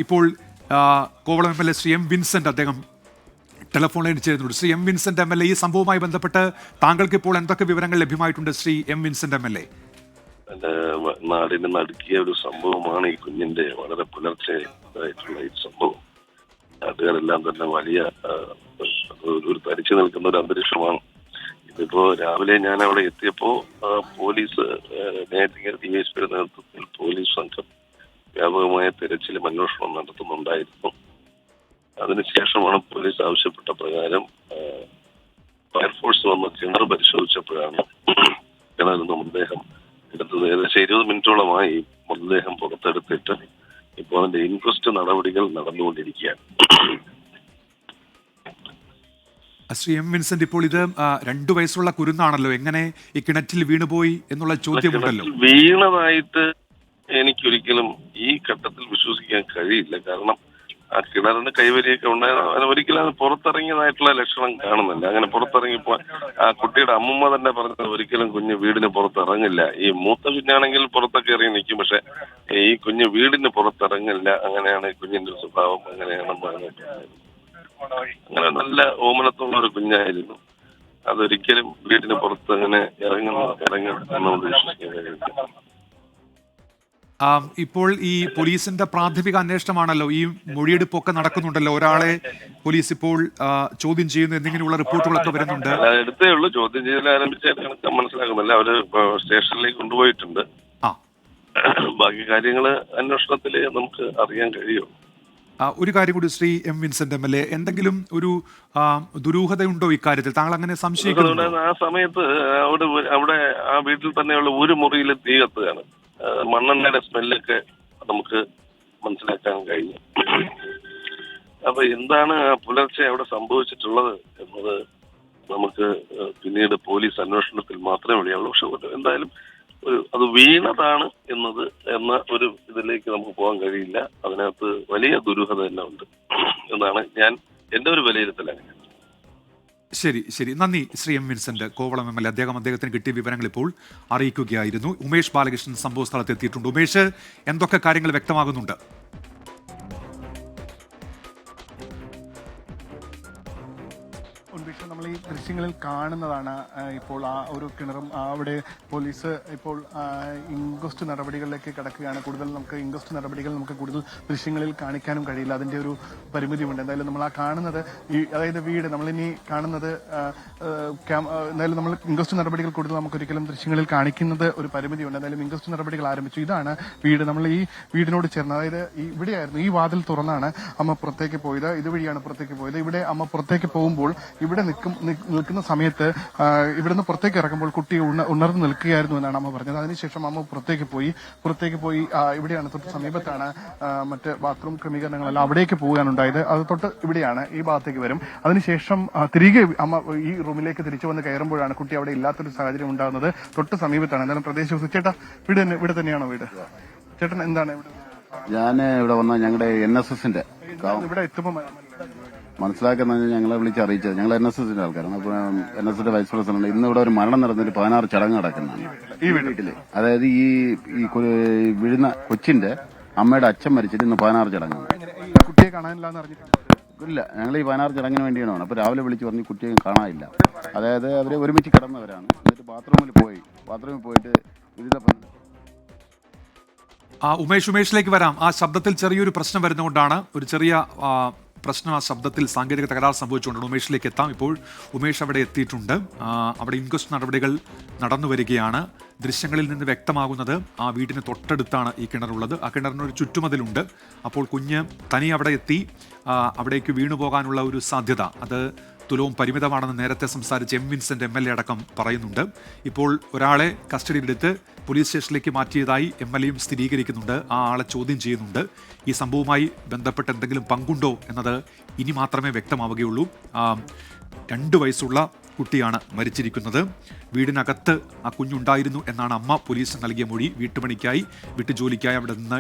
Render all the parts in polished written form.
ഇപ്പോൾ Kovalam MLA. Shri M Vincent അദ്ദേഹം telephone ലൈനിൽ ചേരുന്നുണ്ട്. Shri M Vincent MLA. ഈ സംഭവവുമായി ബന്ധപ്പെട്ട് താങ്കൾക്ക് ഇപ്പോൾ എന്തൊക്കെ വിവരങ്ങൾ ലഭ്യമായിട്ടുണ്ട് ശ്രീ എം വിൻസെന്റ് എം.എൽ.എ.? നാടിനെ നടുക്കിയ ഒരു സംഭവമാണ് ഈ കുഞ്ഞിന്റെ വളരെ പുലർച്ചെ ആയിട്ടുള്ള ഈ സംഭവം. നാട്ടുകാരെല്ലാം തന്നെ വലിയ ഒരു തരിച്ചു നിൽക്കുന്ന ഒരു അന്തരീക്ഷമാണ്. ഇതിപ്പോ രാവിലെ ഞാൻ അവിടെ എത്തിയപ്പോ പോലീസ് നേരത്തെ ഡിവൈഎസ്പിയുടെ നേതൃത്വത്തിൽ പോലീസ് സംഘം വ്യാപകമായ തെരച്ചിലും അന്വേഷണം നടത്തുന്നുണ്ടായിരുന്നു. അതിനുശേഷമാണ് പോലീസ് ആവശ്യപ്പെട്ട പ്രകാരം ഫയർഫോഴ്സ് വന്ന് കിണർ പരിശോധിച്ചപ്പോഴാണ് കിണറിൽ നിന്ന് മൃതദേഹം എടുത്തത്. ഏകദേശം 20 മിനിറ്റോളമായി മൃതദേഹം പുറത്തെടുത്തിട്ട് ഇപ്പോൾ അതിന്റെ ഇൻക്വസ്റ്റ് നടപടികൾ നടന്നുകൊണ്ടിരിക്കുകയാണ്. ശ്രീ എം വിൻസെന്റ്, ഇപ്പോൾ ഇത് 2 വയസ്സുള്ള കുരുന്നാണല്ലോ, എങ്ങനെ ഈ കിണറ്റിൽ വീണുപോയി എന്നുള്ള ചോദ്യമുണ്ടല്ലോ. വീണതായിട്ട് എനിക്കൊരിക്കലും ഈ ഘട്ടത്തിൽ വിശ്വസിക്കാൻ കഴിയില്ല. കാരണം ആ കിണറിന് കൈവരിയൊക്കെ ഉണ്ടായത് ഒരിക്കലും അത് പുറത്തിറങ്ങിയതായിട്ടുള്ള ലക്ഷണം കാണുന്നില്ല. അങ്ങനെ പുറത്തിറങ്ങിയപ്പോൾ ആ കുട്ടിയുടെ അമ്മൂമ്മ തന്നെ പറഞ്ഞത് ഒരിക്കലും കുഞ്ഞ് വീടിന് പുറത്തിറങ്ങില്ല. ഈ മൂത്ത കുഞ്ഞാണെങ്കിൽ പുറത്തൊക്കെ ഇറങ്ങി നിൽക്കും, പക്ഷെ ഈ കുഞ്ഞ് വീടിന് പുറത്തിറങ്ങില്ല. അങ്ങനെയാണ് കുഞ്ഞിന്റെ സ്വഭാവം, അങ്ങനെയാണെന്ന് പറഞ്ഞിട്ട് അങ്ങനെ നല്ല ഓമനത്തുള്ള ഒരു കുഞ്ഞായിരുന്നു. അതൊരിക്കലും വീടിന് പുറത്ത് അങ്ങനെ ഇറങ്ങുന്നത് വിശ്വസിക്കാൻ കഴിയില്ല. ഇപ്പോൾ ഈ പോലീസിന്റെ പ്രാഥമിക അന്വേഷണമാണല്ലോ, ഈ മൊഴിയെടുപ്പൊക്കെ നടക്കുന്നുണ്ടല്ലോ, ഒരാളെ പോലീസ് ഇപ്പോൾ ചോദ്യം ചെയ്യുന്നു എന്നിങ്ങനെയുള്ള റിപ്പോർട്ടുകളൊക്കെ വരുന്നുണ്ട്. എടുത്തേ ഉള്ളൂ, ചോദ്യം ചെയ്യൽ ആരംഭിച്ചാൽ മനസ്സിലാക്കുന്നില്ല. അവര് സ്റ്റേഷനിലേക്ക് കൊണ്ടുപോയിട്ടുണ്ട്. ബാക്കി കാര്യങ്ങള് അന്വേഷണത്തില് നമുക്ക് അറിയാൻ കഴിയും. ഒരു കാര്യം കൂടി ശ്രീ എം വിൻസെന്റ് എം.എൽ.എ., എന്തെങ്കിലും ഒരു ദുരൂഹതയുണ്ടോ ഇക്കാര്യത്തിൽ? താങ്കൾ അങ്ങനെ സംശയിക്കുന്നുണ്ടോ? ആ സമയത്ത് അവിടെ ആ വീട്ടിൽ തന്നെയുള്ള ഒരു മുറിയിൽ തീ കത്തുകയാണ്. മണ്ണെണ്ണയുടെ സ്മെല്ലൊക്കെ നമുക്ക് മനസ്സിലാക്കാൻ കഴിഞ്ഞു. അപ്പൊ എന്താണ് പുലർച്ചെ അവിടെ സംഭവിച്ചിട്ടുള്ളത് എന്നത് നമുക്ക് പിന്നീട് പോലീസ് അന്വേഷണത്തിൽ മാത്രമേ അറിയാവുള്ളൂ. പക്ഷെ എന്തായാലും അത് വീണതാണ് എന്ന ഒരു ഇതിലേക്ക് നമുക്ക് പോകാൻ കഴിയില്ല. അതിനകത്ത് വലിയ ദുരൂഹത തന്നെ ഉണ്ട് എന്നാണ് എന്റെ ഒരു വിലയിരുത്തൽ. അങ്ങനെ. ശരി, നന്ദി Shri M Vincent. Kovalam MLA. അദ്ദേഹത്തിന് കിട്ടിയ വിവരങ്ങൾ ഇപ്പോൾ അറിയിക്കുകയായിരുന്നു. ഉമേഷ് ബാലകൃഷ്ണൻ സംഭവ സ്ഥലത്ത് എത്തിയിട്ടുണ്ട്. ഉമേഷ്, എന്തൊക്കെ കാര്യങ്ങൾ വ്യക്തമാകുന്നുണ്ട്? നമ്മൾ ഈ ദൃശ്യങ്ങളിൽ കാണുന്നതാണ് ഇപ്പോൾ ആ ഒരു കിണറും അവിടെ പോലീസ് ഇപ്പോൾ ഇൻക്വസ്റ്റ് നടപടികളിലേക്ക് കടക്കുകയാണ്. കൂടുതൽ നമുക്ക് ഇൻക്വസ്റ്റ് നടപടികൾ നമുക്ക് കൂടുതൽ ദൃശ്യങ്ങളിൽ കാണിക്കാനും കഴിയില്ല, അതിന്റെ ഒരു പരിമിതിയുണ്ട്. എന്തായാലും നമ്മൾ ആ കാണുന്നത് അതായത് വീട് നമ്മളിനി കാണുന്നത് എന്തായാലും നമ്മൾ ഇൻക്വസ്റ്റ് നടപടികൾ കൂടുതൽ നമുക്ക് ഒരിക്കലും ദൃശ്യങ്ങളിൽ കാണിക്കുന്നത് ഒരു പരിമിതിയുണ്ട്. എന്തായാലും ഇൻക്വസ്റ്റ് നടപടികൾ ആരംഭിച്ചു. ഇതാണ് വീട്. നമ്മൾ ഈ വീടിനോട് ചേർന്ന്, അതായത് ഇവിടെയായിരുന്നു, ഈ വാതിൽ തുറന്നാണ് അമ്മ പുറത്തേക്ക് പോയത്. ഇതുവഴിയാണ് പുറത്തേക്ക് പോയത്. ഇവിടെ അമ്മ പുറത്തേക്ക് പോകുമ്പോൾ ഇവിടെ നിൽക്കുന്ന സമയത്ത് ഇവിടുന്ന് പുറത്തേക്ക് ഇറങ്ങുമ്പോൾ കുട്ടി ഉണർന്നു നിൽക്കുകയായിരുന്നു എന്നാണ് അമ്മ പറഞ്ഞത്. അതിനുശേഷം അമ്മ പുറത്തേക്ക് പോയി ഇവിടെയാണ്, തൊട്ട് സമീപത്താണ് മറ്റ് ബാത്റൂം ക്രമീകരണങ്ങളെല്ലാം, അവിടേക്ക് പോകാനുണ്ടായത്. അത് തൊട്ട് ഇവിടെയാണ്, ഈ ഭാഗത്തേക്ക് വരും. അതിനുശേഷം തിരികെ അമ്മ ഈ റൂമിലേക്ക് തിരിച്ചു വന്ന് കയറുമ്പോഴാണ് കുട്ടി അവിടെ ഇല്ലാത്തൊരു സാഹചര്യം ഉണ്ടാകുന്നത്. തൊട്ട് സമീപത്താണ്. എന്തായാലും പ്രദേശം. ചേട്ടാ, ഇവിടെ തന്നെയാണോ വീട്? ചേട്ടൻ എന്താണ് ഇവിടെ? ഞാൻ ഇവിടെ വന്ന ഞങ്ങളുടെ NSSന്റെ ഇവിടെ എത്തുമ്പോൾ മനസ്സിലാക്കുന്നത് ഞങ്ങളെ വിളിച്ചറിയിച്ചത്, ഞങ്ങൾ NSSന്റെ ആൾക്കാരാണ്. അപ്പോൾ NSSന്റെ വൈസ് പ്രസിഡന്റ് ഇന്ന് ഇവിടെ ഒരു മരണം നടന്നൊരു 16 ചടങ്ങ് നടക്കുന്നതാണ് ഈ വീട്ടില്. അതായത് ഈ വീഴുന്ന കൊച്ചിന്റെ അമ്മയുടെ അച്ഛൻ മരിച്ചിട്ട് ഇന്ന് 16 ചടങ്ങാണ്. കുട്ടിയെ കാണാനില്ലാന്ന് അറിഞ്ഞിട്ടുണ്ട്. ഇല്ല, ഞങ്ങൾ ഈ 16 ചടങ്ങിന് വേണ്ടിയാണ്. അപ്പൊ രാവിലെ വിളിച്ച് പറഞ്ഞ് കുട്ടിയെ കാണാനില്ല. അതായത് അവരെ ഒരുമിച്ച് കിടന്നവരാണ്. എന്നിട്ട് ബാത്റൂമിൽ പോയിട്ട് വിവിധ ഉമേഷിലേക്ക് വരാം. ആ ശബ്ദത്തിൽ ചെറിയൊരു പ്രശ്നം വരുന്നതുകൊണ്ടാണ്, ഒരു ചെറിയ പ്രശ്നം, ആ ശബ്ദത്തിൽ സാങ്കേതിക തകരാർ സംഭവിച്ചുകൊണ്ടാണ്. ഉമേഷിലേക്ക് എത്താം. ഇപ്പോൾ ഉമേഷ് അവിടെ എത്തിയിട്ടുണ്ട്. അവിടെ ഇൻക്വസ്റ്റ് നടപടികൾ നടന്നു വരികയാണ്. ദൃശ്യങ്ങളിൽ നിന്ന് വ്യക്തമാകുന്നത് ആ വീടിന് തൊട്ടടുത്താണ് ഈ കിണറുള്ളത്. ആ കിണറിനൊരു ചുറ്റുമതിലുണ്ട്. അപ്പോൾ കുഞ്ഞ് തനി അവിടെ എത്തി അവിടേക്ക് വീണുപോകാനുള്ള ഒരു സാധ്യത അത് തുലവും പരിമിതമാണെന്ന് നേരത്തെ സംസാരിച്ച എം വിൻസെന്റ് എം.എൽ.എ. അടക്കം പറയുന്നുണ്ട്. ഇപ്പോൾ ഒരാളെ കസ്റ്റഡിയിലെടുത്ത് പോലീസ് സ്റ്റേഷനിലേക്ക് മാറ്റിയതായി എം.എൽ.എയും സ്ഥിരീകരിക്കുന്നുണ്ട്. ആ ആളെ ചോദ്യം ചെയ്യുന്നുണ്ട്. ഈ സംഭവവുമായി ബന്ധപ്പെട്ട് എന്തെങ്കിലും പങ്കുണ്ടോ എന്നത് ഇനി മാത്രമേ വ്യക്തമാവുകയുള്ളൂ. 2 വയസ്സുള്ള കുട്ടിയാണ് മരിച്ചിരിക്കുന്നത്. വീടിനകത്ത് ആ കുഞ്ഞുണ്ടായിരുന്നു എന്നാണ് അമ്മ പോലീസിന് നൽകിയ മൊഴി. വീട്ടുപണിക്കായി വീട്ടുജോലിക്കായി അവിടെ നിന്ന്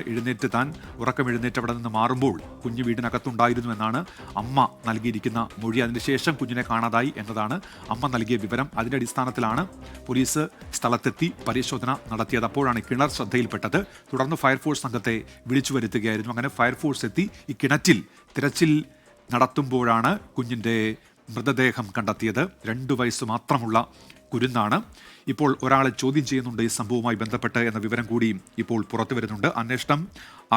ഉറക്കം എഴുന്നേറ്റ് അവിടെ നിന്ന് മാറുമ്പോൾ കുഞ്ഞ് വീടിനകത്തുണ്ടായിരുന്നു എന്നാണ് അമ്മ നൽകിയിരിക്കുന്ന മൊഴി. അതിനുശേഷം കുഞ്ഞിനെ കാണാതായി എന്നതാണ് അമ്മ നൽകിയ വിവരം. അതിന്റെ അടിസ്ഥാനത്തിലാണ് പോലീസ് സ്ഥലത്തെത്തി പരിശോധന നടത്തിയത്. അപ്പോഴാണ് കിണർ ശ്രദ്ധയിൽപ്പെട്ടത്. തുടർന്ന് ഫയർഫോഴ്സ് സംഘത്തെ വിളിച്ചു വരുത്തുകയായിരുന്നു. അങ്ങനെ ഫയർഫോഴ്സ് എത്തി ഈ കിണറ്റിൽ തിരച്ചിൽ നടത്തുമ്പോഴാണ് കുഞ്ഞിന്റെ മൃതദേഹം കണ്ടെത്തിയത്. 2 വയസ്സ് മാത്രമുള്ള കുരുന്നാണ്. ഇപ്പോൾ ഒരാളെ ചോദ്യം ചെയ്യുന്നുണ്ട് ഈ സംഭവവുമായി ബന്ധപ്പെട്ട് എന്ന വിവരം കൂടി ഇപ്പോൾ പുറത്തു വരുന്നുണ്ട്. അന്വേഷണം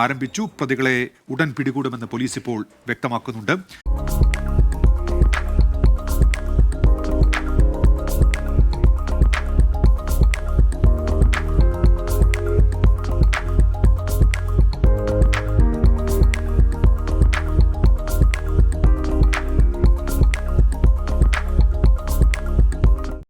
ആരംഭിച്ചു. പ്രതികളെ ഉടൻ പിടികൂടുമെന്ന് പോലീസ് ഇപ്പോൾ വ്യക്തമാക്കുന്നുണ്ട്.